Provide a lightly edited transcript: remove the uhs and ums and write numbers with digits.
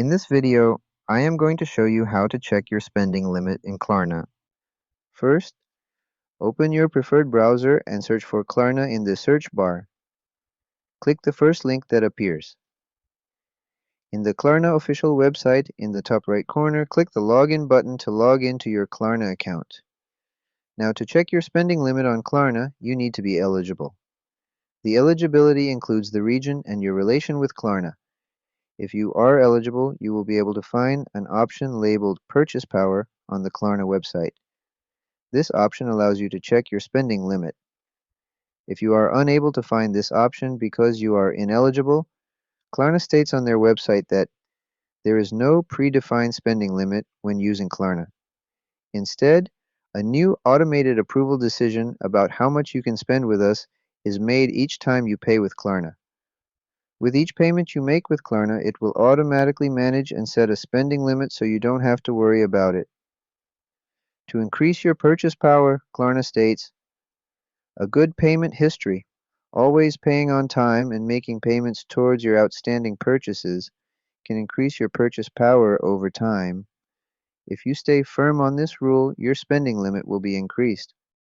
In this video, I am going to show you how to check your spending limit in Klarna. First, open your preferred browser and search for Klarna in the search bar. Click the first link that appears. In the Klarna official website, in the top right corner, click the Login button to log into your Klarna account. Now, to check your spending limit on Klarna, you need to be eligible. The eligibility includes the region and your relation with Klarna. If you are eligible, you will be able to find an option labeled Purchase Power on the Klarna website. This option allows you to check your spending limit. If you are unable to find this option because you are ineligible, Klarna states on their website that there is no predefined spending limit when using Klarna. Instead, a new automated approval decision about how much you can spend with us is made each time you pay with Klarna. With each payment you make with Klarna, it will automatically manage and set a spending limit so you don't have to worry about it. To increase your purchase power, Klarna states, a good payment history, always paying on time and making payments towards your outstanding purchases, can increase your purchase power over time. If you stay firm on this rule, your spending limit will be increased.